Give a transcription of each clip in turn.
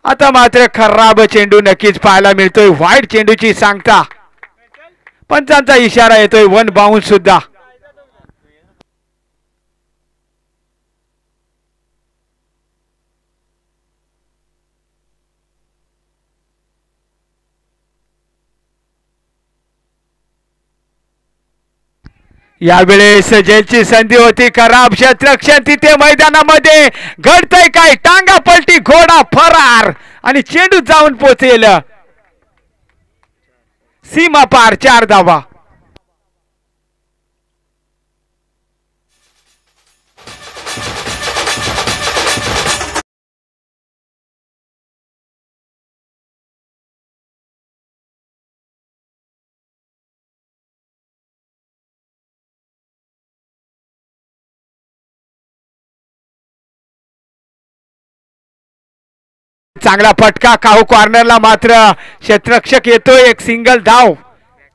आता मात्र खराब चेंडू नक्कीच पाहायला मिळतोय. वाईट चेंडूची सांगता पंचांचा इशारा येतोय. वन बाउन्स सुद्धा. यावेळेस जेलची संधी होती. खराब क्षेत्ररक्षण तिथे मैदानामध्ये घडतंय काय? टांगा पलटी, घोडा फरार आणि चेंडू जाऊन पोचेल सीमा पार. 4 धावा. चांगला फटका काहू कॉर्नरला. मात्र क्षेत्ररक्षक येतोय. एक सिंगल धाव.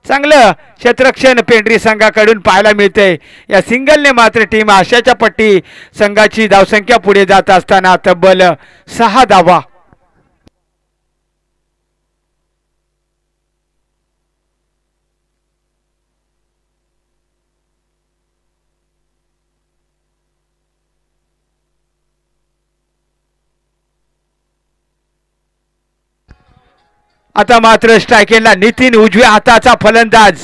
चांगलं क्षेत्ररक्षण पेंढरी संघाकडून पाहायला मिळते. या सिंगलने मात्र टीम आशाच्या पट्टी संघाची धावसंख्या पुढे जात असताना तब्बल 6 धावा. आता मात्र स्ट्रायकेला नितीन उजव्या हाताचा फलंदाज.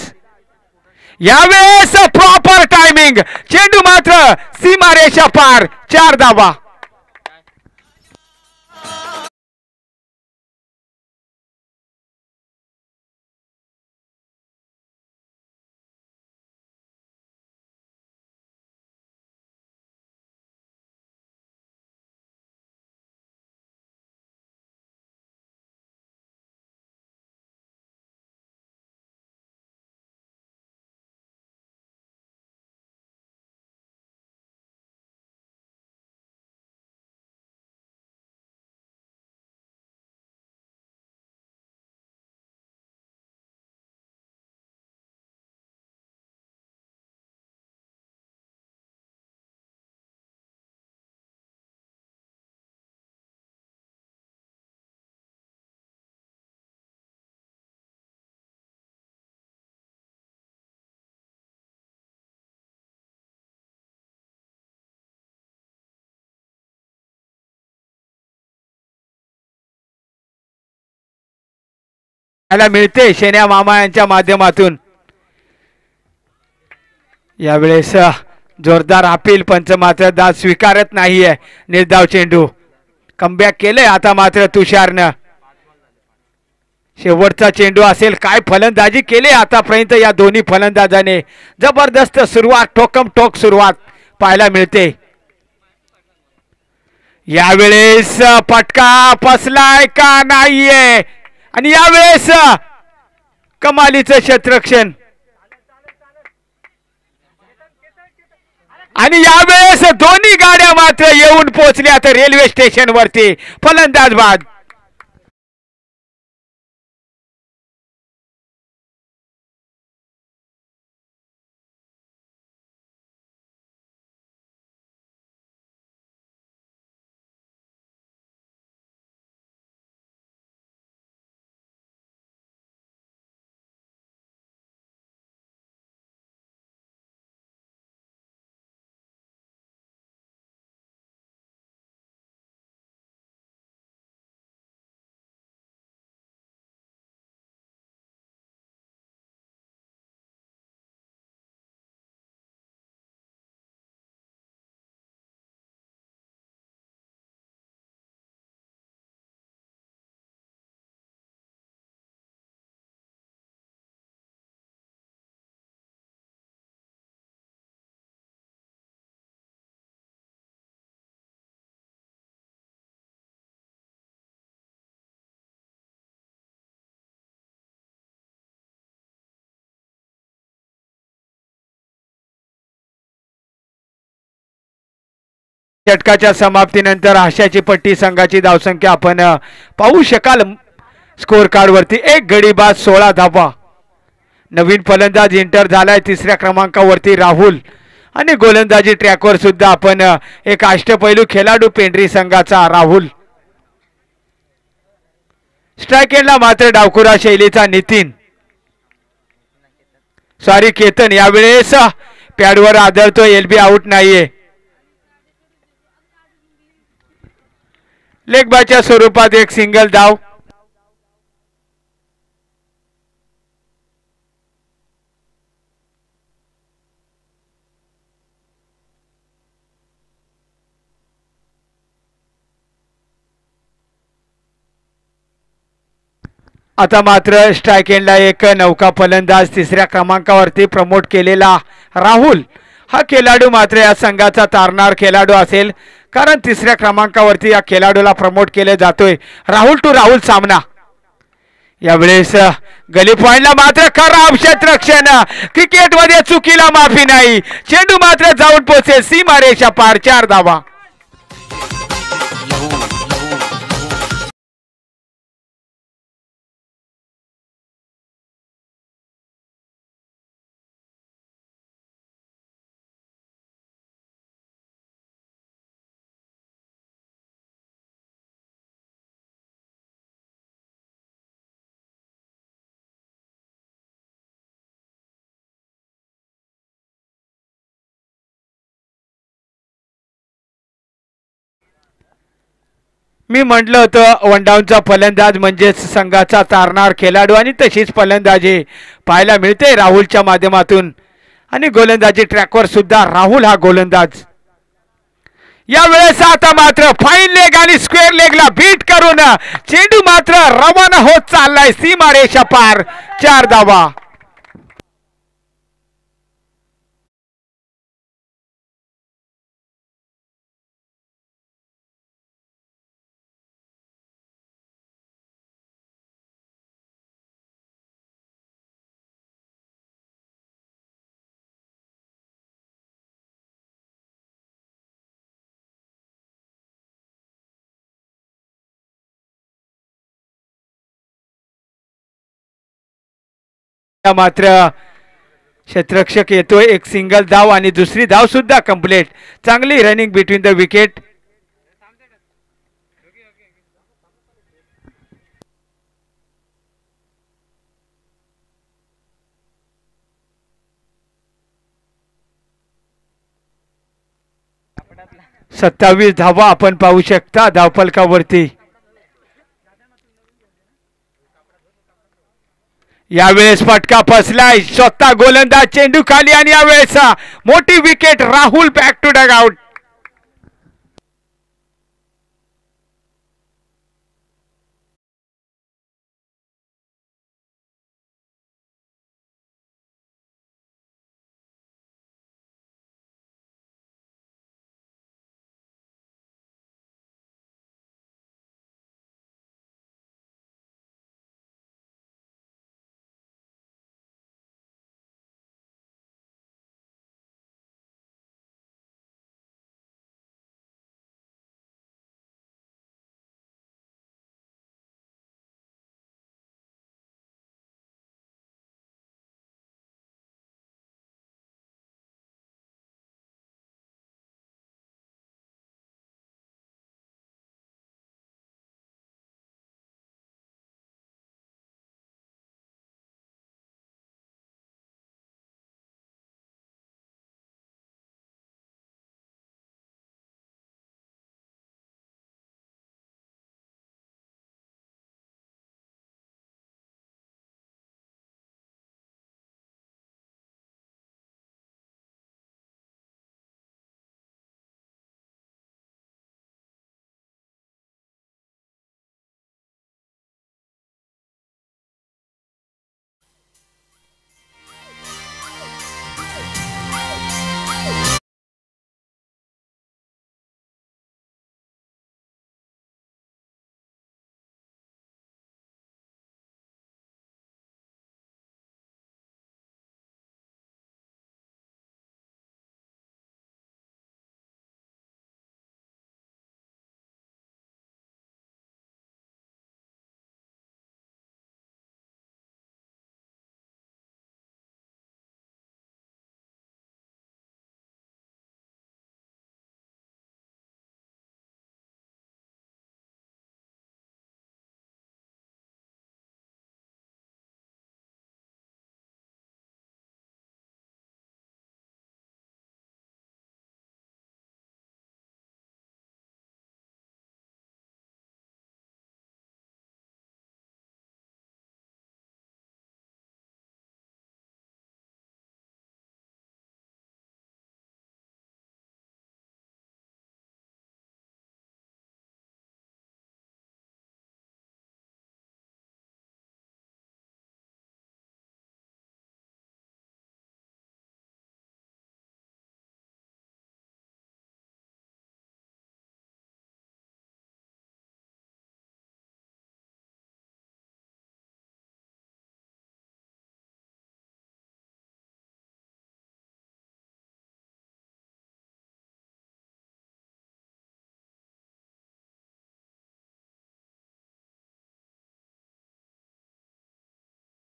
यावेळेस प्रॉपर टायमिंग. चेंडू मात्र सीमारेषा पार. 4 धावा. मिळते शेन्या मामा यांच्या माध्यमातून. यावेळेस जोरदार अपील. पंच मात्र दाद स्वीकारत नाहीये. निर्धाव चेंडू. कमबॅक केलंय आता मात्र तुषारनं. शेवटचा चेंडू असेल. काय फलंदाजी केली आतापर्यंत या दोन्ही फलंदाजाने. जबरदस्त सुरुवात. ठोकम ठोक सुरुवात पाहायला मिळते. यावेळेस फटका फसलाय का नाहीये? आणि यावेळेस कमालीचं क्षेत्ररक्षण. आणि यावेळेस दोन्ही गाड्या मात्र येऊन पोहोचल्या तर रेल्वे स्टेशन वरती. फलंदाज बाद. षटकाच्या समाप्तीनंतर आशाची पट्टी संघाची धावसंख्या आपण पाहू शकाल स्कोर कार्ड वरती. एक गडी बाद 16 धावा. नवीन फलंदाज एंटर झालाय 3ऱ्या क्रमांकावरती राहुल. आणि गोलंदाजी ट्रॅकवर सुद्धा आपण एक अष्टपैलू खेळाडू पेंढरी संघाचा राहुल. स्ट्राईक एंडला मात्र डावकुरा शैलीचा नितीन सॉरी केतन यावेळेस पॅडवर आदळतो. एलबी आउट नाहीये. लेग बायच्या स्वरूपात एक सिंगल धाव. आता मात्र स्ट्राईक एंडला एक नौका फलंदाज तिसऱ्या क्रमांकावरती प्रमोट केलेला राहुल हा खेळाडू मात्र या संघाचा तारणार खेळाडू असेल, कारण तिसऱ्या क्रमांकावरती या खेळाडूला प्रमोट केले जातोय. राहुल टू राहुल सामना. यावेळेस गली पॉइंटला मात्र खराब क्षेत्ररक्षण. क्रिकेटमध्ये चुकीला माफी नाही. चेंडू मात्र जाऊन पोहोचेल सीमारेषा पार. 4 धावा. मी म्हटलं होतं वन डाऊनचा फलंदाज म्हणजेच संघाचा तारणार खेळाडू आणि तशीच फलंदाजी पाहायला मिळते राहुलच्या माध्यमातून. आणि गोलंदाजी ट्रॅकवर सुद्धा राहुल हा गोलंदाज. यावेळेस आता मात्र फाईन लेग आणि स्क्वेअर लेगला बीट करून चेंडू मात्र रवाना होत चाललाय सीमारेषा पार. 4 धावा. मात्र क्षेत्ररक्षक येतोय. एक सिंगल धाव आणि दुसरी धाव सुद्धा कंप्लीट. चांगली रनिंग बिटवीन द विकेट. सत्तावीस धावा आपण पाहू शकता धावफलकावरती. यावेळेस फटका फसलाय. स्वतः गोलंदाज चेंडू खाली आणि यावेळेस मोठी wicket. Rahul back to dugout.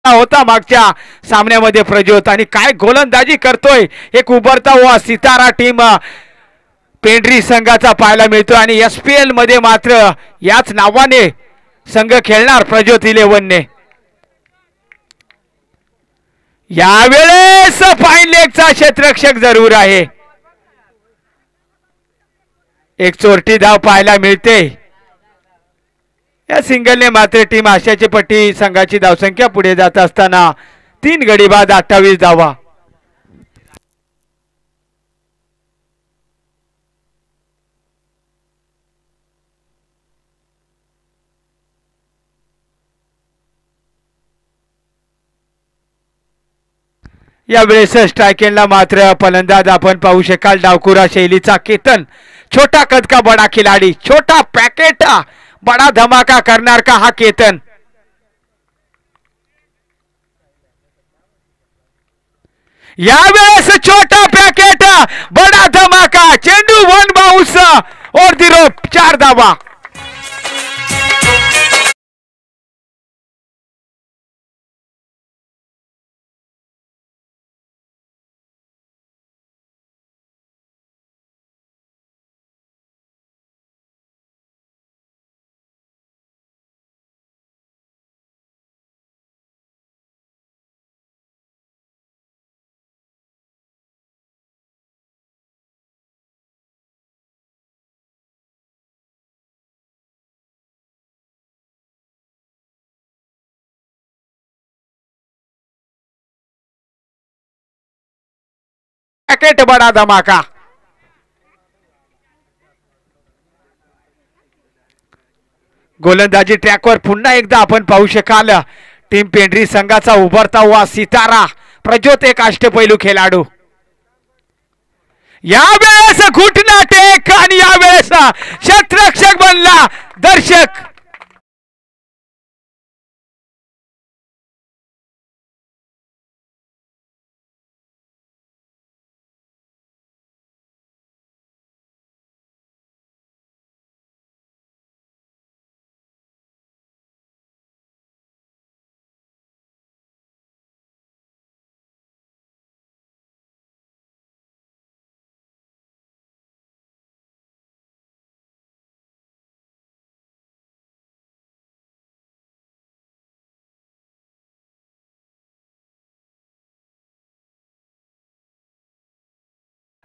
होता मागच्या सामन्यामध्ये प्रज्योत आणि काय गोलंदाजी करतोय एक उभरता हुआ सितारा टीम पेंढरी संघाचा पाहायला मिळतो आणि SPL मध्ये मात्र याच नावाने संघ खेळणार प्रज्योत 11 ने यावेळेस फाईन लेगचा क्षेत्ररक्षक जरूर आहे एक चोरटी धाव पाहायला मिळते या सिंगलने मात्र टीम आशियाची पट्टी संघाची धावसंख्या पुढे जात असताना 3 गडी बाद 28 धावा यावेळेस स्ट्रायकेनला मात्र फलंदाज आपण पाहू शकाल डावकुरा शैलीचा केतन छोटा कद का बडा खिलाडी छोटा पॅकेट बडा धमाका करणार का हा केतन यावेळेस छोटा पॅकेट बडा धमाका चेंडू 1 बाउंस और दी रोप 4 धावा पॅकेट बडा धमाका गोलंदाजी ट्रॅकवर पुन्हा एकदा आपण पाहू शकाल टीम पेंढरी संघाचा उभरता हुआ सितारा प्रज्योत एक अष्टपैलू खेळाडू यावेळेस घुटना टेक आणि यावेळेस क्षेत्ररक्षक बनला दर्शक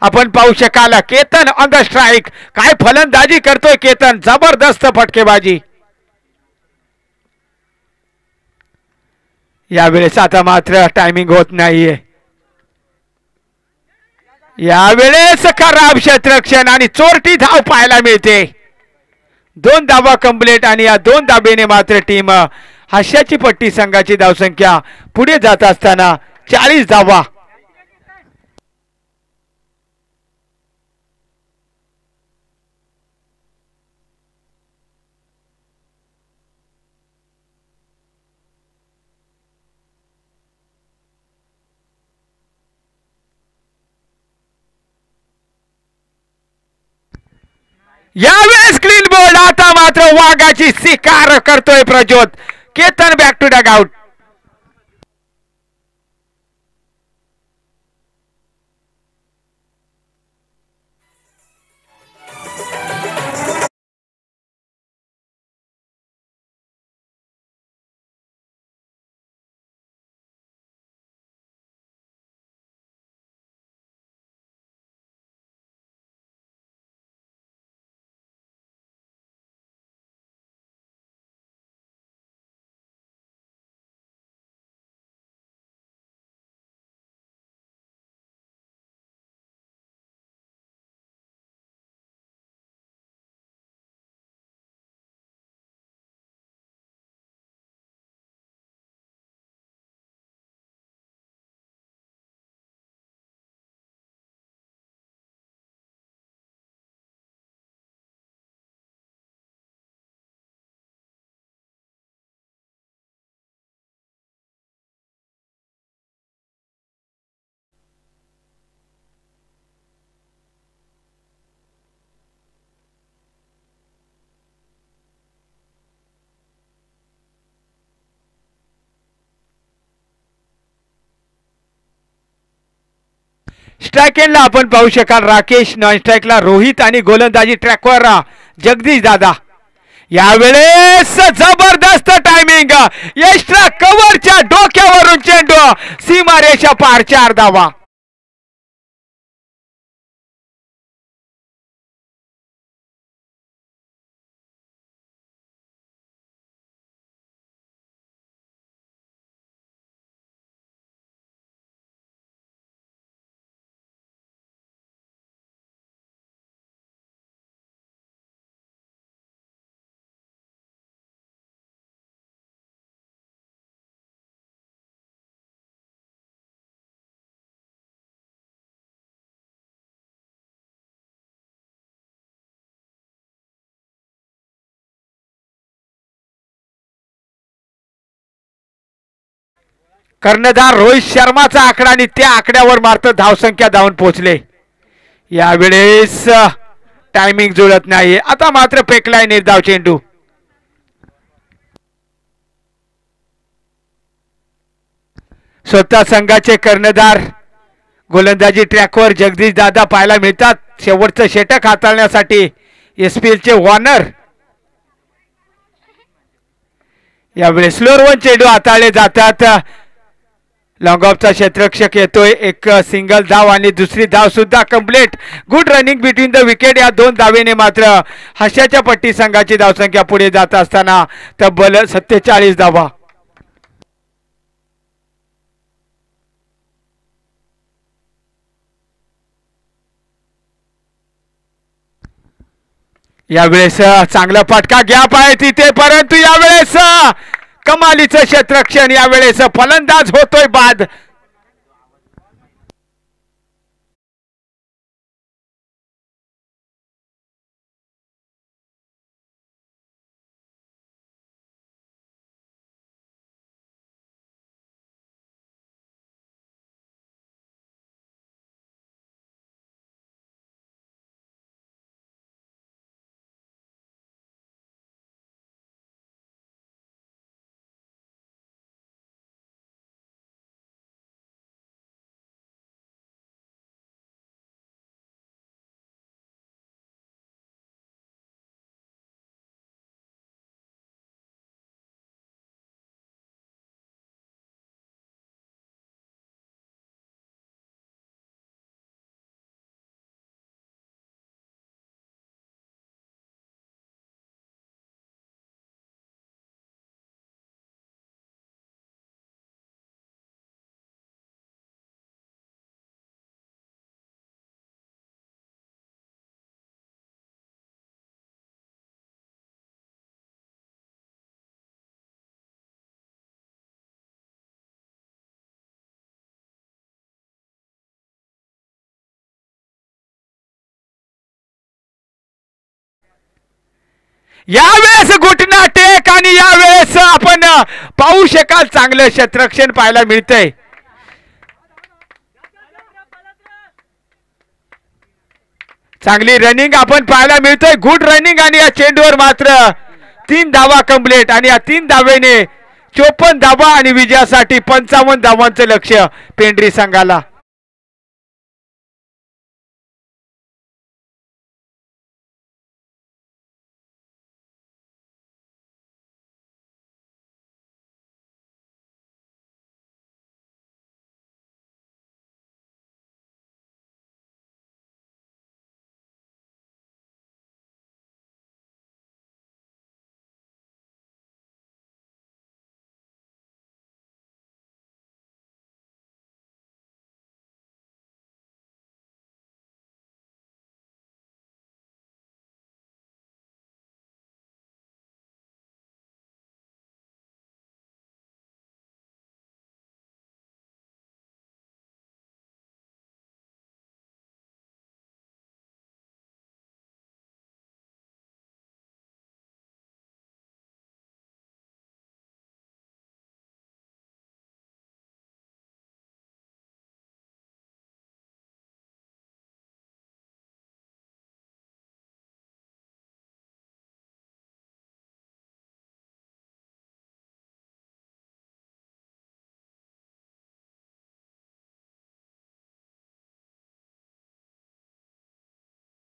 आपण पाहू शकाल केतन ऑन द स्ट्राइक काय फलंदाजी करतोय केतन जबरदस्त फटकेबाजी यावेळेस आता मात्र टायमिंग होत नाहीये यावेळेस खराब क्षेत्ररक्षण आणि चोरटी धाव पाहायला मिळते 2 धावा कंप्लीट आणि या 2 धाबेने मात्र टीम आशियाची पट्टी संघाची धावसंख्या पुढे जात असताना 40 धावा यावेळेस क्लीन बोल्ड आता मात्र वाघाची शिकार करतोय Prajyot Ketan back to dugout strike एंडला आपण पाहू शकाल राकेश, नॉन स्ट्राईकला रोहित आणि गोलंदाजी ट्रॅकवर जगदीश दादा. यावेळेस जबरदस्त टायमिंग, एक्स्ट्रा कव्हरच्या डोक्यावरून चेंडू सीमारेषा पार, 4 धावा. कर्णधार रोहित शर्माचा आकडा आणि त्या आकड्यावर मात्र धावसंख्या धावून पोहोचले. यावेळेस टायमिंग जुळत नाही. आता मात्र फेकलाय निर्धाव चेंडू. स्वतः संघाचे कर्णधार गोलंदाजी ट्रॅकवर जगदीश दादा पाहायला मिळतात. शेवटचं षटक हाताळण्यासाठी एसपीएलचे वॉर्नर. यावेळेस स्लोअर वन चेंडू हाताळले जातात. लॉंग ऑफचा क्षेत्ररक्षक येतोय. एक सिंगल धाव आणि दुसरी धाव सुद्धा complete. Good running between the wicket. या 2 धावेने मात्र हास्याच्या पट्टी संघाची धावसंख्या पुढे जात असताना तब्बल 47 धावा. यावेळेस चांगला फटका गॅप आहे तिथे, परंतु यावेळेस कमालीचं क्षेत्ररक्षण. यावेळेस फलंदाज होतोय बाद. यावेळेस घुटना टेक आणि यावेळेस आपण पाहू शकाल चांगलं क्षेत्ररक्षण पाहायला मिळतंय. चांगली रनिंग आपण पाहायला मिळतोय. गुड रनिंग आणि या चेंडूवर मात्र 3 धावा कंप्लीट आणि या 3 धावेने 54 धावा आणि विजयासाठी 55 धावांचं लक्ष्य पेंढरी संघाला.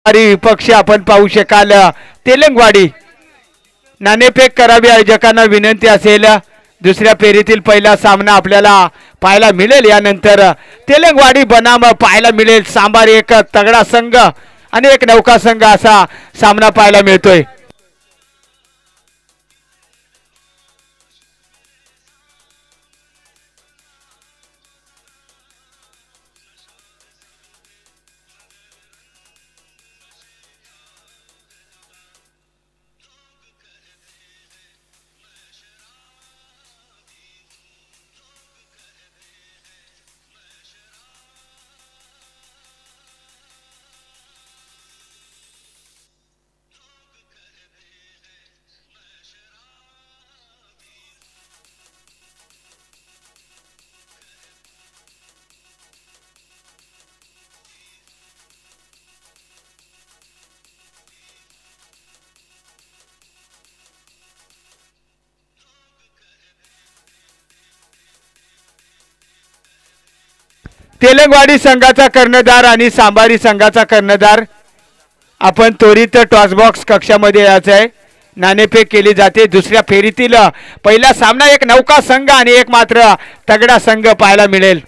विपक्ष आपण पाहू शकाल तेलंगवाडी. नाणेफेक करावी आयोजकांना विनंती असेल. दुसऱ्या फेरीतील पहिला सामना आपल्याला पाहायला मिळेल. यानंतर तेलंगवाडी बनाम पाहायला मिळेल. सांबार एक तगडा संघ आणि एक नौका संघ असा सामना पाहायला मिळतोय. तेलंगवाडी संघाचा कर्णधार आणि सांबारी संघाचा कर्णधार आपण त्वरित टॉसबॉक्स कक्षामध्ये यायचं आहे. नाणेफेक केली जाते. दुसऱ्या फेरीतील पहिला सामना एक नौका संघ आणि एक मात्र तगडा संघ पाहायला मिळेल.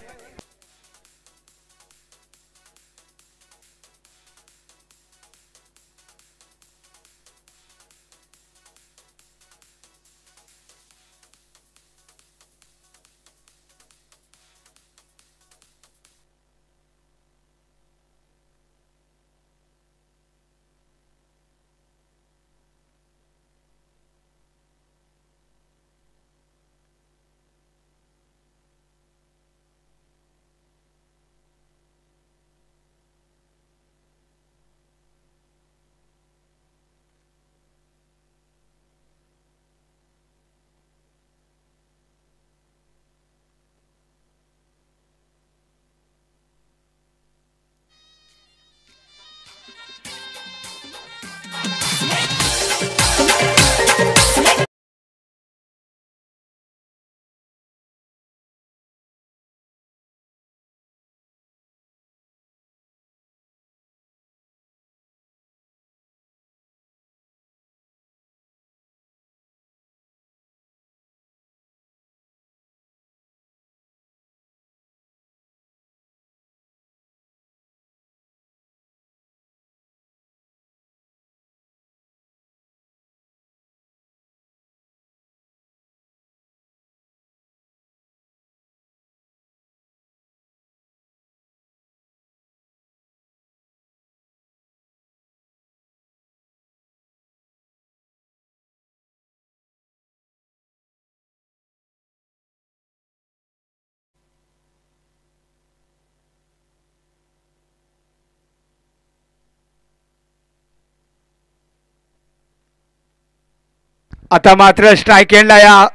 आता मात्र स्ट्राइक एंडला या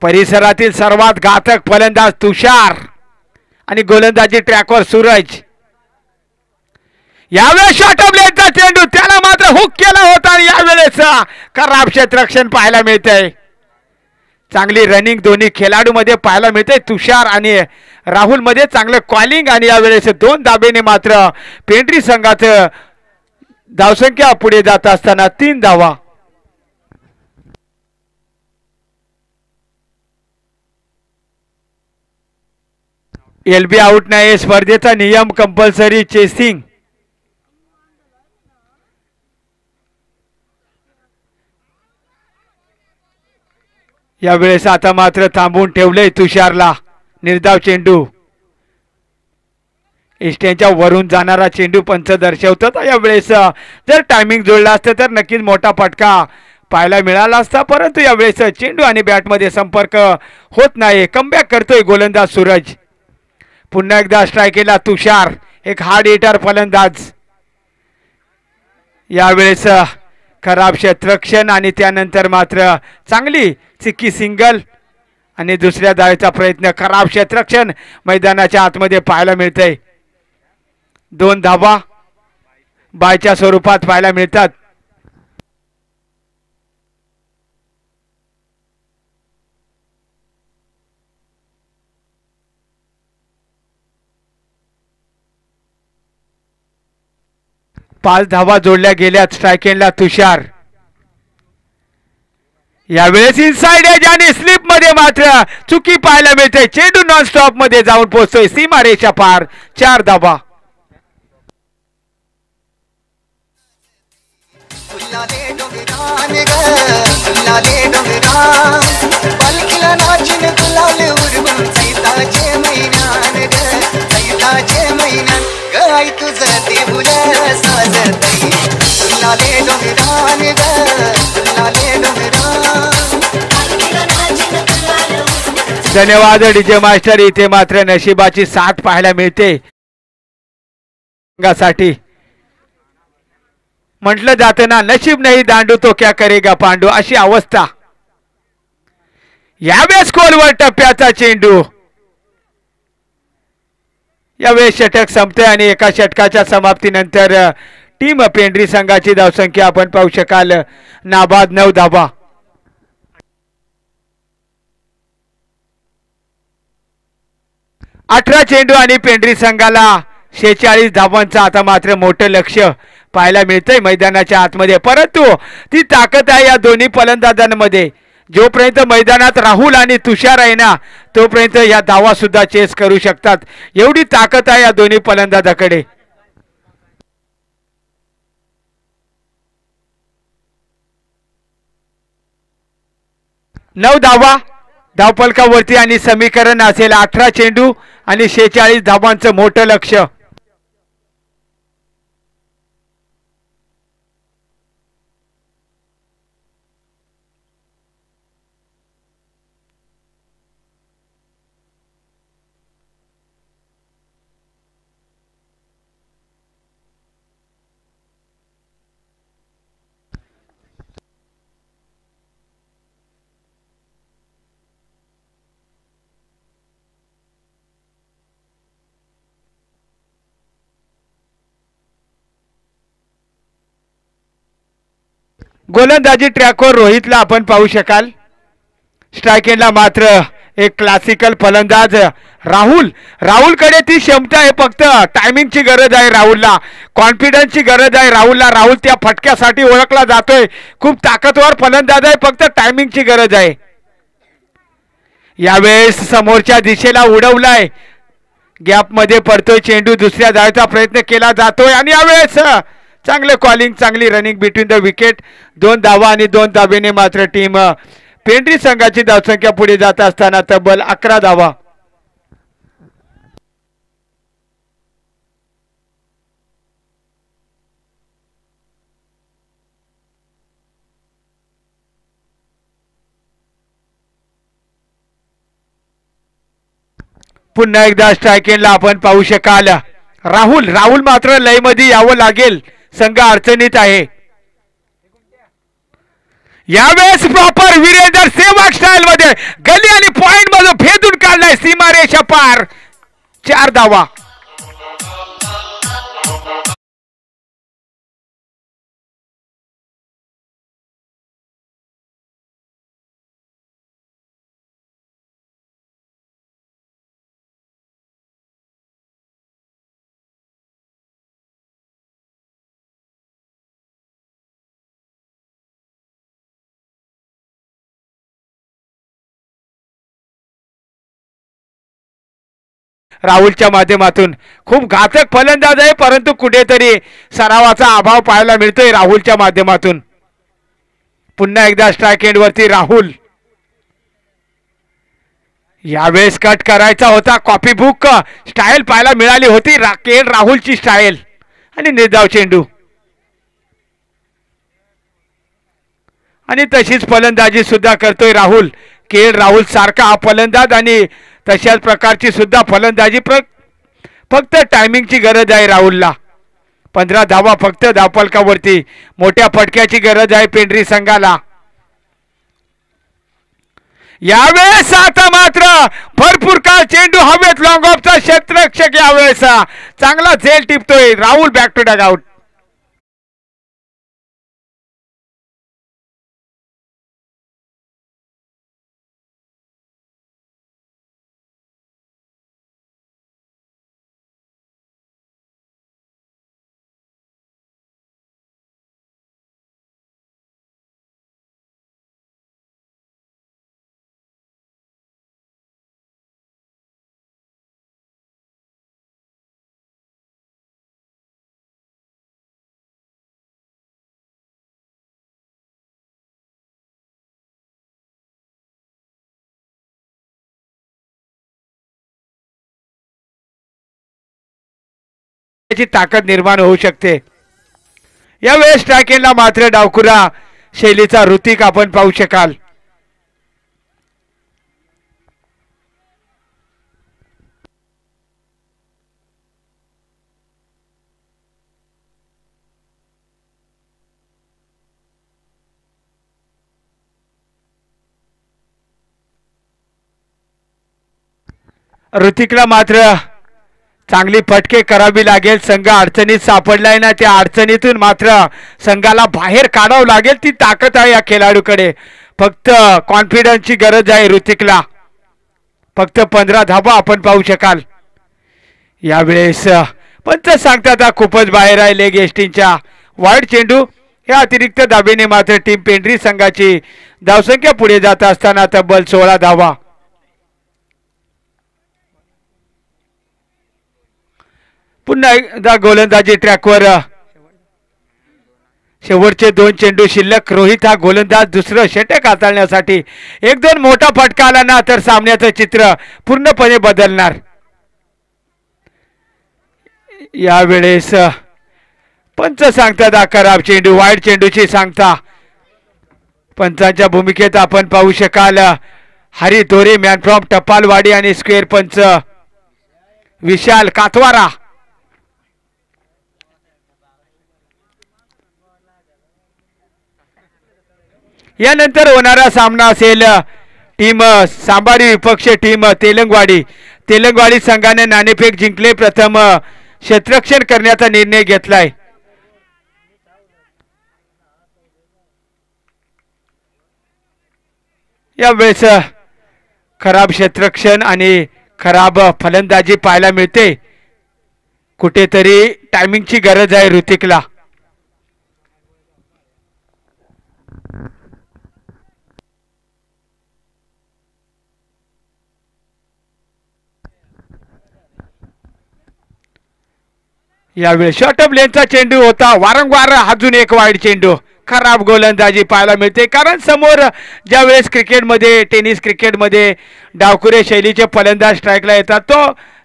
परिसरातील सर्वात घातक फलंदाज तुषार आणि गोलंदाजी ट्रॅकवर सूरज. यावेळेस शॉर्ट ऑफ लेगचा चेंडू त्याला मात्र हुक केला होता आणि यावेळेस खराब क्षेत्ररक्षण पाहायला मिळतंय. चांगली रनिंग दोन्ही खेळाडू मध्ये पाहायला मिळते. तुषार आणि राहुल मध्ये चांगलं कॉलिंग आणि यावेळेस दोन धाबेने मात्र पेंढरी संघाचं धावसंख्या पुढे जात असताना 3 धावा. एलबी आउट नाही. स्पर्धेचा नियम कंपल्सरी चेसिंग. यावेळेस आता मात्र थांबवून ठेवलंय तुषारला. निर्धाव चेंडू इष्टेंच्या वरून जाणारा चेंडू पंच दर्शवतात. यावेळेस जर टायमिंग जुळला असतं तर नक्कीच मोठा फटका पाहायला मिळाला असता, परंतु यावेळेस चेंडू आणि बॅटमध्ये संपर्क होत नाही. कमबॅक करतोय गोलंदाज सूरज. पुन्हा एकदा स्ट्राइक केला तुषार, एक हार्ड हिटर फलंदाज. यावेळेस खराब क्षेत्ररक्षण आणि त्यानंतर मात्र चांगली चिक्की सिंगल आणि दुसऱ्या धावेचा प्रयत्न. खराब क्षेत्ररक्षण मैदानाच्या आतमध्ये पाहायला मिळतंय. 2 धावा बायच्या स्वरूपात पाहायला मिळतात. 5 धावा जोडल्या गेल्यात स्ट्राईक एंडला तुषार. यावेळेस इनसाइड एज आणि स्लिप मध्ये मात्र चुकी पाहायला मिळते. चेंडू नॉन स्टॉप मध्ये जाऊन पोहोचतोय सीमारेषा पार. 4 धावा. धन्यवाद डीजे मास्टर. इथे मात्र नशिबाची साथ पाहायला मिळते साठी. म्हटलं जातं ना, नशीब नाही दांडू तो क्या करेगा पांडू, अशी अवस्था. यावेळेस खोलवर टप्प्याचा चेंडू. यावेळेस षटक संपते आणि एका षटकाच्या समाप्तीनंतर टीम पेंढरी संघाची धावसंख्या आपण पाहू शकाल नाबाद 9 धावा. 18 चेंडू आणि पेंढरी संघाला 46 धावांचं आता मात्र मोठं लक्ष पाहायला मिळतंय मैदानाच्या आतमध्ये. परंतु ती ताकद आहे या दोन्ही फलंदाजांमध्ये. जोपर्यंत मैदानात राहुल आणि तुषार आहे ना, तोपर्यंत या धावा सुद्धा चेस करू शकतात. एवढी ताकद आहे या दोन्ही फलंदाजाकडे. नऊ धावा धावफलकावरती आणि समीकरण असेल 18 चेंडू आणि 46 धावांचं मोठं लक्ष. गोलंदाजी ट्रॅकवर रोहितला आपण पाहू शकाल. स्ट्राईक एंडला मात्र एक क्लासिकल फलंदाज राहुल. राहुलकडे ती क्षमता आहे, फक्त टायमिंगची गरज आहे राहुलला, कॉन्फिडन्सची गरज आहे राहुलला. राहुल त्या फटक्यासाठी ओळखला जातोय. खूप ताकदवर फलंदाज आहे, फक्त टायमिंगची गरज आहे. यावेळेस समोरच्या दिशेला उडवलाय, गॅप मध्ये पडतोय चेंडू. दुसऱ्या धावेचा प्रयत्न केला जातोय आणि यावेळेस चांगले कॉलिंग, चांगली रनिंग बिटवीन द विकेट. 2 धावा आणि 2 धावेने मात्र टीम पेंढरी संघाची धावसंख्या पुढे जात असताना तब्बल 11 धावा. पुन्हा एकदा स्ट्राईक एंडला आपण पाहू शकाल राहुल. राहुल मात्र लय मध्ये यावं लागेल, संघ अडचणीत आहे. यावेळेस प्रॉपर वीरेंद्र सेहवाग स्टाईल मध्ये गली आणि पॉइंट मध्ये फेदून काढलाय सीमारेषा पार. 4 धावा. राहुलच्या माध्यमातून खूप घातक फलंदाज आहे, परंतु कुठेतरी सरावाचा अभाव पाहायला मिळतोय राहुलच्या माध्यमातून. पुन्हा एकदा स्ट्राईक एंड वरती राहुल. यावेळेस कट करायचा होता, कॉपी बुक स्टाईल पाहायला मिळाली होती राहुलची स्टाईल आणि निर्धाव चेंडू. आणि तशीच फलंदाजी सुद्धा करतोय राहुल. राहुल सारखा हा फलंदाज आणि तशाच प्रकारची सुद्धा फलंदाजी. फक्त टायमिंगची गरज आहे राहुलला. 15 धावा फक्त धावफलकावरती. मोठ्या फटक्याची गरज आहे पेंढरी संघाला. यावेळेस आता मात्र भरपूर काळ चेंडू हवेत, लॉंग ऑफचा क्षेत्ररक्षक यावेळेस चांगला झेल टिपतोय. Rahul back to dugout. त्याची ताकद निर्माण होऊ शकते. यावेळेस स्ट्रायकेला मात्र डावकुरा शैलीचा ऋतिक आपण पाहू शकाल. ऋतिकला मात्र चांगली फटके करावी लागेल. संघ अडचणीत सापडलाय ना, त्या अडचणीतून मात्र संघाला बाहेर काढावं लागेल. ती ताकद आहे या खेळाडूकडे. फक्त कॉन्फिडन्सची गरज आहे ऋतिकला. फक्त 15 धावा आपण पाहू शकाल. यावेळेस पंच सांगतात खूपच बाहेर आहे लेग एस्टिंगच्या. वाईड चेंडू. या अतिरिक्त धाबेने मात्र टीम पेंढरी संघाची धावसंख्या पुढे जात असताना तब्बल 16 धावा. पुन्हा एकदा गोलंदाजी ट्रॅकवर. शेवटचे 2 चेंडू शिल्लक. रोहित हा गोलंदाज दुसरं षटक हाताळण्यासाठी 1-2 मोठा फटका आला ना तर सामन्याचं चित्र पूर्णपणे बदलणार. यावेळेस पंच सांगतात खराब चेंडू. वाईड चेंडूची सांगता. पंचांच्या भूमिकेत आपण पाहू शकाल हरी दोरे, मॅन फ्रॉम टपालवाडी आणि स्क्वेअर पंच विशाल कातवारा. यानंतर होणारा सामना असेल टीम सांबारी विपक्ष टीम तेलंगवाडी. तेलंगवाडी संघाने नाणेफेक जिंकले. प्रथम क्षेत्ररक्षण करण्याचा निर्णय घेतलाय. यावेळेस खराब क्षेत्ररक्षण आणि खराब फलंदाजी पाहायला मिळते. कुठेतरी टायमिंगची गरज आहे ऋतिकला. यावेळी शॉर्ट ऑफ लेनचा चेंडू होता. वारंवार अजून एक वाईड चेंडू. खराब गोलंदाजी पाहायला मिळते. कारण समोर ज्यावेळेस क्रिकेटमध्ये टेनिस क्रिकेटमध्ये डावकुरे शैलीचे फलंदाज स्ट्राईकला येतात तो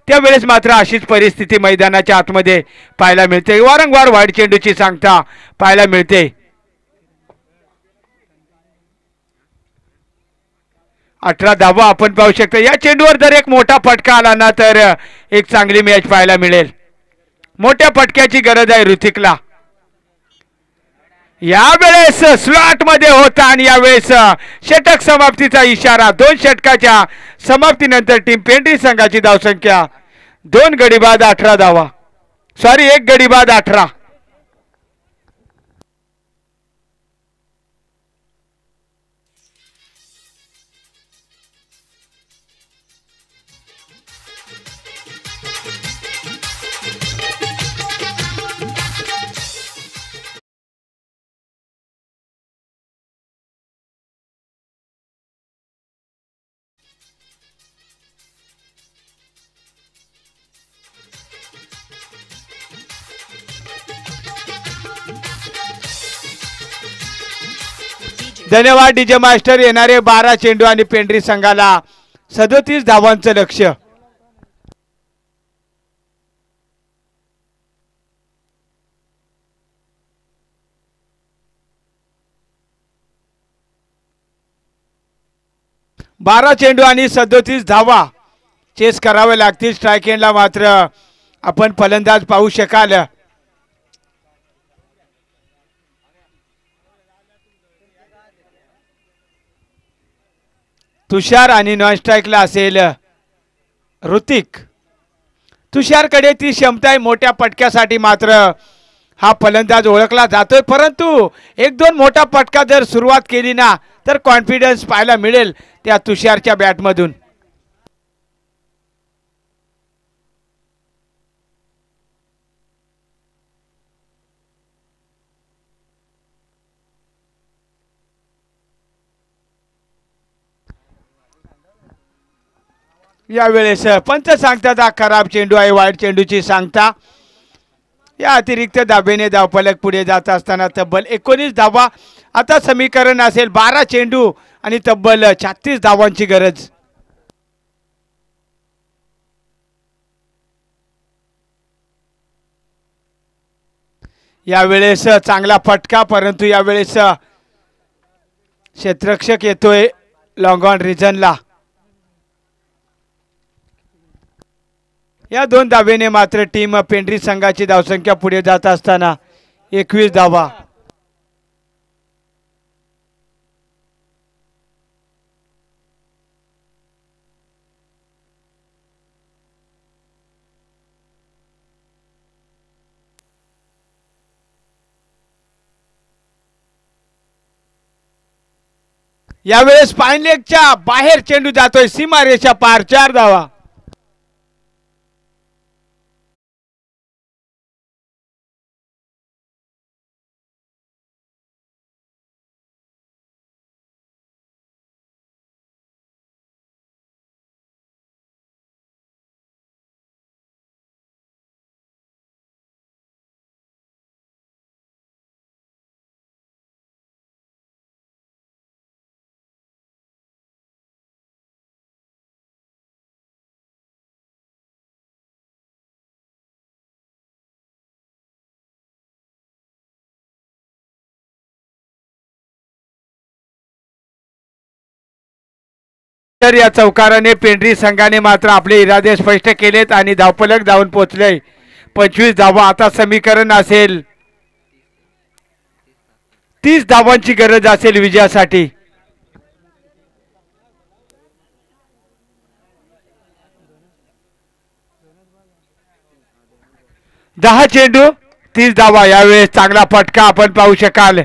त्यावेळेस मात्र अशीच परिस्थिती मैदानाच्या आतमध्ये पाहायला मिळते. वारंवार वाईड चेंडूची सांगता पाहायला मिळते. 18 धावा आपण पाहू शकतो. या चेंडूवर जर एक मोठा फटका आला ना तर एक चांगली मॅच पाहायला मिळेल. मोठ्या फटक्याची गरज आहे ऋतिकला. यावेळेस स्लॉट मध्ये होता आणि यावेळेस षटक समाप्तीचा इशारा. 2 षटकाच्या समाप्तीनंतर टीम पेंढरी संघाची धावसंख्या 2 गडी बाद 18 धावा. 1 गडी बाद 18. धन्यवाद डीजे मास्टर. येणारे 12 चेंडू आणि पेंढरी संघाला 37 धावांचं लक्ष्य. बारा चेंडू आणि 37 धावा चेस करावे लागतील. स्ट्राईक एंडला मात्र आपण फलंदाज पाहू शकाल. तुषार आणि नॉन स्ट्राईकला असेल ऋतिक. तुषारकडे ती क्षमता आहे. मोठ्या पटक्यासाठी मात्र हा फलंदाज ओळखला जातोय. परंतु 1-2 मोठा पटका जर सुरुवात केली ना तर कॉन्फिडन्स पाहायला मिळेल त्या तुषारच्या बॅटमधून. यावेळेस पंच सांगतात हा खराब चेंडू आहे. वाईड चेंडूची सांगता. या अतिरिक्त धाबेने धावफलक पुढे जात असताना तब्बल 19 धावा. आता समीकरण असेल 12 चेंडू आणि तब्बल 36 धावांची गरज. यावेळेस चांगला फटका, परंतु यावेळेस क्षेत्ररक्षक येतोय लॉंग ऑन रिजनला. या 2 धावेने मात्र टीम पेंढरी संघाची धावसंख्या पुढे जात असताना 21 धावा. यावेळेस पाईनलेगच्या बाहेर चेंडू जातोय सीमारेषा पार. 4 धावा. तर या चौकाराने पेंढरी संघाने मात्र आपले इरादे स्पष्ट केलेत आणि धावफलक जाऊन पोहोचले. 25 धावा. आता समीकरण असेल 30 धावांची गरज असेल विजयासाठी. दहा चेंडू 30 धावा. यावेळेस चांगला फटका आपण पाहू शकाल.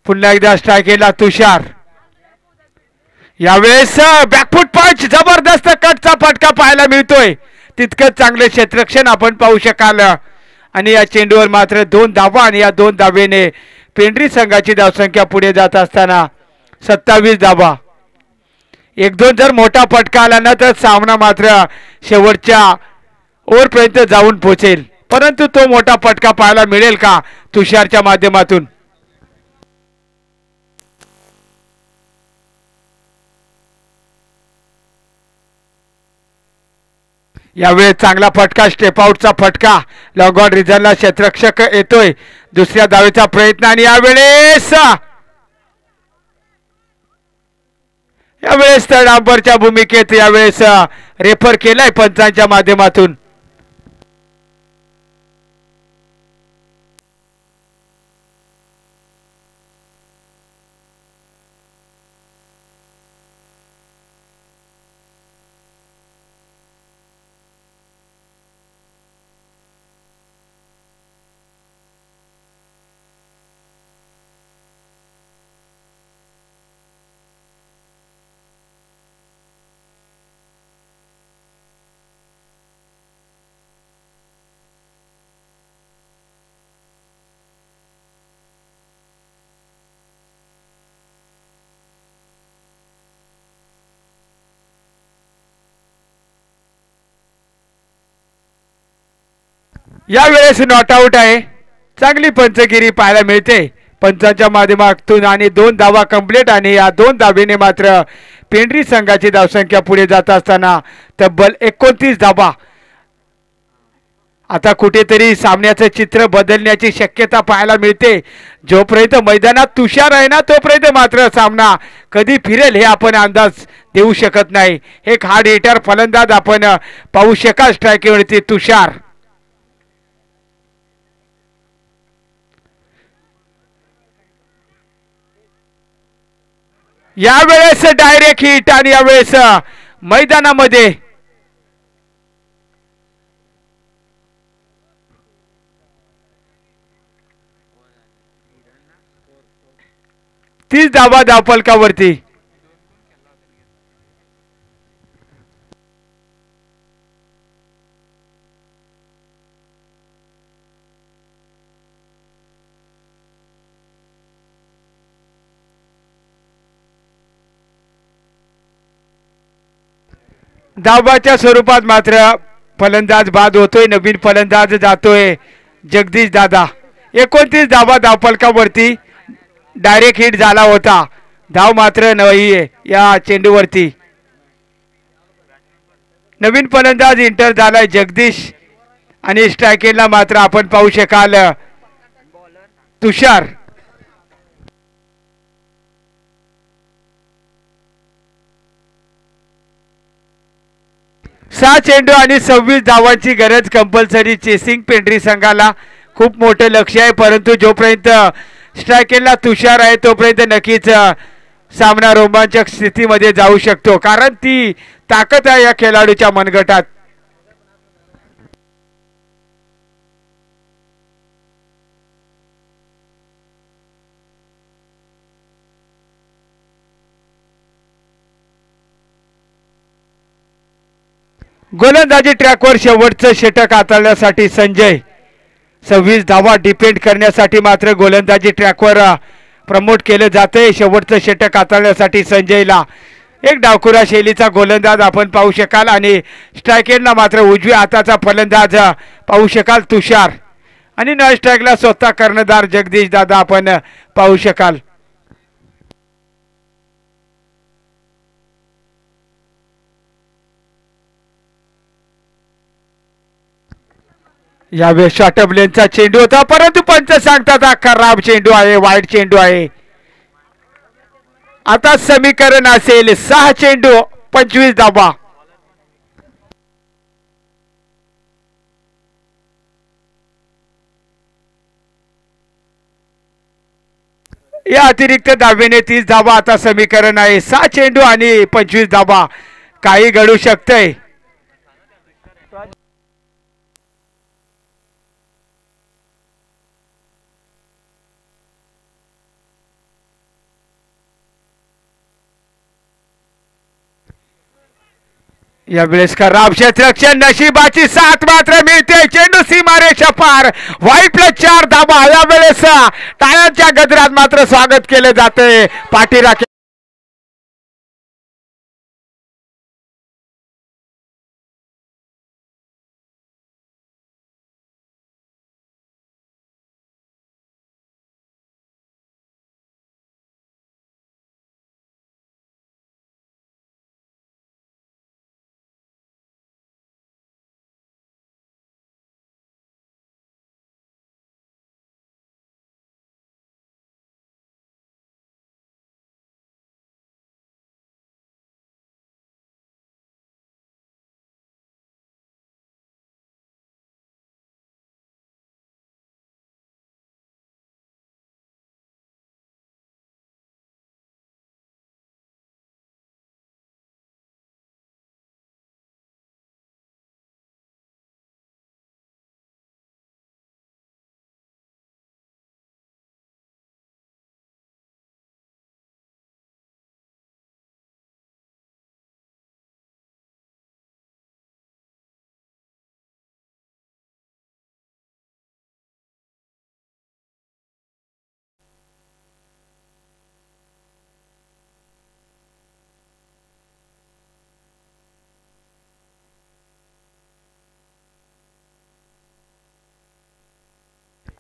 पुन्हा एकदा स्ट्राइक केला तुषार. यावेळेस बॅकफुट पंच, जबरदस्त कटचा फटका पाहायला मिळतोय. तितकंच चांगले क्षेत्ररक्षण आपण पाहू शकाल. आणि या चेंडूवर मात्र 2 धावा आणि या 2 धावेने पेंढरी संघाची धावसंख्या पुढे जात असताना 27 धावा. 1-2 जर मोठा फटका आला ना तर सामना मात्र शेवटच्या ओव्हरपर्यंत जाऊन पोहोचेल. परंतु तो मोठा फटका पाहायला मिळेल का तुषारच्या माध्यमातून? यावेळेस चांगला फटका, स्टेप आउटचा फटका. लॉंग ऑन रिजनला क्षेत्ररक्षक येतोय. दुसऱ्या धावेचा प्रयत्न आणि यावेळेस तर डांबरच्या भूमिकेत यावेळेस रेफर केलाय पंचांच्या माध्यमातून. यावेळेस नॉट आउट आहे. चांगली पंचगिरी पाहायला मिळते पंचांच्या माध्यमातून आणि 2 धावा कंप्लीट. आणि या 2 धावेने मात्र पेंढरी संघाची धावसंख्या पुढे जात असताना तब्बल 29 धावा. आता कुठेतरी सामन्याचं चित्र बदलण्याची शक्यता पाहायला मिळते. जोपर्यंत मैदानात तुषार आहे ना तोपर्यंत मात्र सामना कधी फिरेल हे आपण अंदाज देऊ शकत नाही. एक हार्ड हिटर फलंदाज आपण पाहू शकाल स्ट्राईकवरती तुषार. यावेळेस डायरेक्ट हिट आणि यावेळेस मैदानामध्ये 30 धावा धावफलकावरती. धावाच्या स्वरूपात मात्र फलंदाज बाद होतोय. नवीन फलंदाज जातोय जगदीश दादा. 29 धावा धावफलकावरती. डायरेक्ट हिट झाला होता. धाव मात्र नाहीये या चेंडूवरती. नवीन फलंदाज इंटर झालाय जगदीश आणि स्ट्रायकेला मात्र आपण पाहू शकाल तुषार. सहा चेंडू आणि 26 धावांची गरज कंपल्सरी. चेसिंग पेंढरी संघाला खूप मोठे लक्ष आहे, परंतु जोपर्यंत स्ट्रायकेला तुषार आहे तोपर्यंत नक्कीच सामना रोमांचक स्थितीमध्ये जाऊ शकतो, कारण ती ताकद आहे या खेळाडूच्या मनगटात. गोलंदाजी ट्रॅकवर शेवटचं षटक हाताळण्यासाठी संजय. 26 धावा डिपेंड करण्यासाठी मात्र गोलंदाजी ट्रॅकवर प्रमोट केलं जाते. शेवटचं षटक हाताळण्यासाठी संजयला एक डावखुरा शैलीचा गोलंदाज आपण पाहू शकाल आणि स्ट्रायकेटला मात्र उजव्या हाताचा फलंदाज पाहू शकाल तुषार आणि न स्ट्राईकला स्वतः कर्णधार जगदीश दादा आपण पाहू शकाल. यावेळेस शॉर्ट लेनचा चेंडू होता, परंतु पंच सांगतात हा खराब चेंडू आहे, वाईट चेंडू आहे. आता समीकरण असेल 6 चेंडू 25 धावा. या अतिरिक्त धावेने 30 धावा. आता समीकरण आहे 6 चेंडू आणि 25 धावा. काही घडू शकतंय. यावेळेस खराब क्षेत्ररक्षण, नशिबाची साथ मात्र मिळते. चेंडू सीमारेषा पार. वाईट प्लस 4 धावा. यावेळेस टाळ्यांच्या गजरात मात्र स्वागत केले जाते पाठीराखे.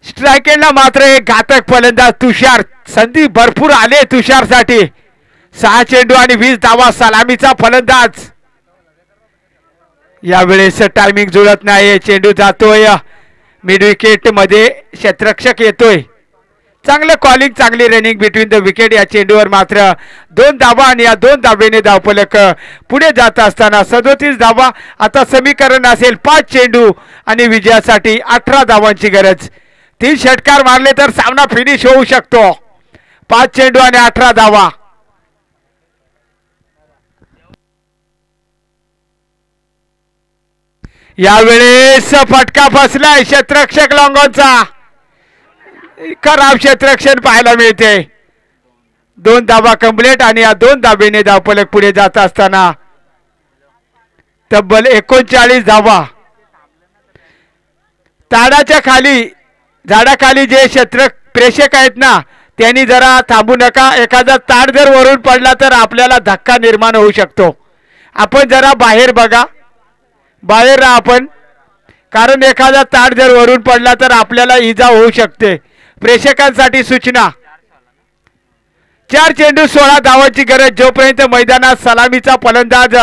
स्ट्रायकेटला मात्र एक घातक फलंदाज तुषार. संधी भरपूर आले तुषारसाठी. 6 चेंडू आणि 20 धावा. सलामीचा फलंदाज. यावेळेस टायमिंग जुळत नाही. चेंडू जातोय मिड विकेट मध्ये. क्षेत्ररक्षक येतोय. चांगलं कॉलिंग, चांगली रनिंग बिटवीन द विकेट. या चेंडूवर मात्र 2 धावा आणि या 2 धावेने धावफलक पुढे जात असताना 37 धावा. आता समीकरण असेल 5 चेंडू आणि विजयासाठी 18 धावांची गरज. 3 षटकार मारले तर सामना फिनिश होऊ शकतो. 5 चेंडू आणि 18 धावा. यावेळेस फटका फसलाय क्षेत्ररक्षक लॉंगॉनचा. खराब क्षेत्ररक्षण पाहायला मिळते. 2 धावा कंप्लीट आणि या 2 धावेने धावफलक पुढे जात असताना तब्बल 39 धावा. ताडाच्या खाली, झाडाखाली जे क्षेत्र प्रेक्षक आहेत ना, त्यांनी जरा थांबू नका. एखादा ताड जर वरून पडला तर आपल्याला धक्का निर्माण होऊ शकतो. आपण जरा बाहेर बघा, बाहेर राहा आपण, कारण एखादा ताड जर वरून पडला तर आपल्याला इजा होऊ शकते. प्रेक्षकांसाठी सूचना, 4 चेंडू 16 धावांची गरज. जोपर्यंत मैदानात सलामीचा फलंदाज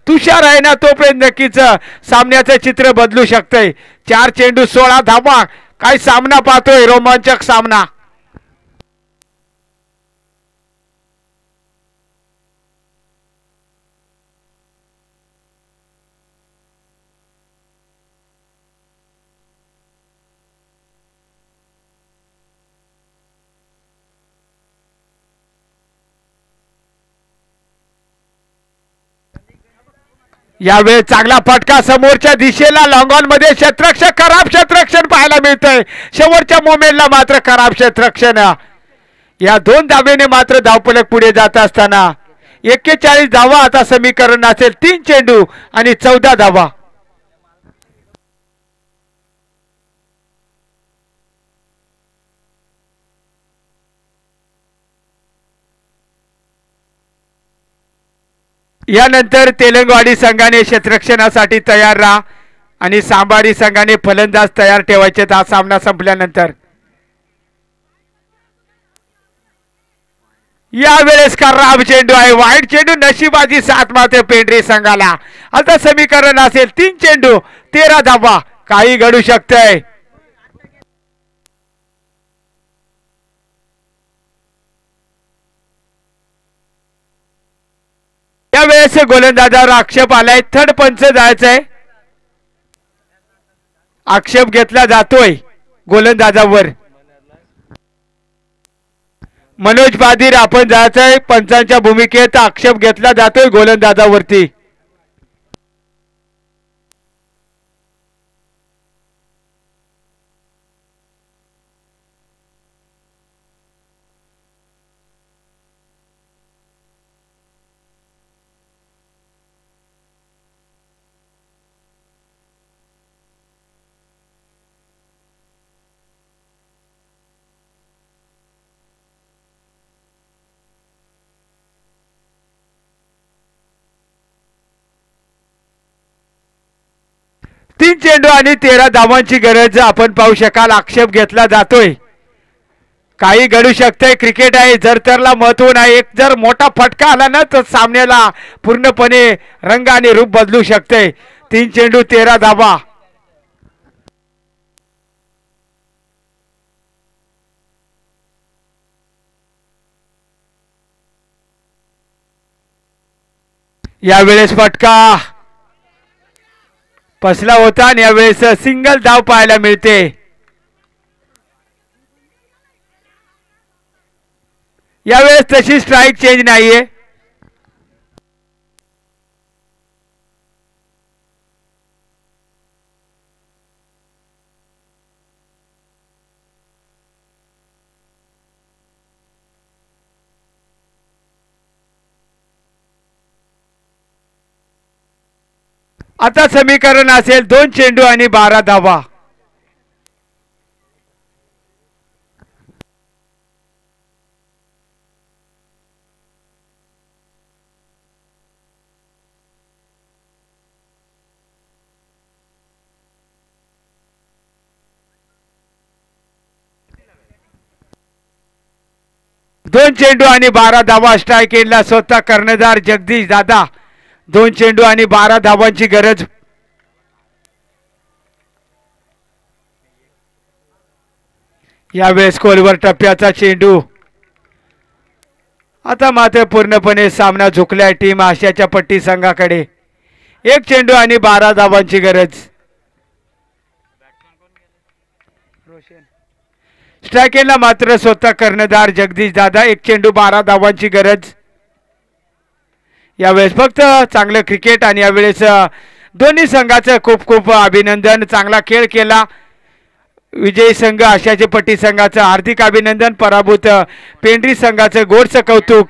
तुषार आहे ना तोपर्यंत नक्कीच सामन्याचं चित्र बदलू शकतंय. 4 चेंडू 16 धावा. काय सामना पाहतोय, रोमांचक सामना. यावेळी चांगला फटका समोरच्या दिशेला. लॉंगॉन मध्ये क्षेत्ररक्षक, खराब क्षेत्ररक्षण पाहायला मिळतंय. शेवटच्या मोमेंटला मात्र खराब क्षेत्ररक्षण. या 2 धावेने मात्र धावफलक पुढे जात असताना 41 धावा आता समीकरण असेल. 3 चेंडू आणि 14 धावा. यानंतर तेलंगवाडी संघाने क्षेत्ररक्षणासाठी तयार राहा आणि सांबारी संघाने फलंदाज तयार ठेवायचे. हा सामना संपल्यानंतर यावेळेस खराब चेंडू आहे. वाईट चेंडू. नशिबाची साथ मात्र पेंढरी संघाला. आता समीकरण असेल 3 चेंडू 13 धावा. काही घडू शकतंय. यावेळेस गोलंदाजावर आक्षेप आलाय. थर्ड पंच जायचंय. आक्षेप घेतला जातोय गोलंदाजावर. मनोज बादीर आपण जायचंय. पंचांच्या भूमिकेत आक्षेप घेतला जातोय गोलंदाजावरती. तीन चेंडू आणि 13 धावांची गरज आपण पाहू शकाल. आक्षेप घेतला जातोय. काही घडू शकतंय. क्रिकेट आहे. जर तरला महत्व नाही. एक जर मोठा फटका आला ना तर सामन्याला पूर्णपणे रंग आणि रूप बदलू शकते. 3 चेंडू 13 धावा. यावेळेस फटका फसला होता आणि यावेळेस सिंगल धाव पाहायला मिळते. यावेळेस तशी स्ट्राइक चेंज नाहीये. आता समीकरण असेल 2 चेंडू आणि 12 धावा. दोन चेंडू आणि 12 धावा. स्ट्राइक एंडला स्वतः कर्णधार जगदीश दादा. 2 चेंडू आणि 12 धावांची गरज. यावेळेस खोलवर टप्प्याचा चेंडू. आता मात्र पूर्णपणे सामना झुकलाय टीम आशियाच्या पट्टी संघाकडे. 1 चेंडू आणि 12 धावांची गरज. स्ट्राइक एंडला मात्र स्वतः कर्णधार जगदीश दादा. 1 चेंडू 12 धावांची गरज. यावेळेस फक्त चांगलं क्रिकेट आणि यावेळेस दोन्ही संघाचं खूप खूप अभिनंदन. चांगला खेळ केला विजयी संघ आशियाचे पट्टी संघाचं हार्दिक अभिनंदन. पराभूत पेंढरी संघाचं गोडचं कौतुक.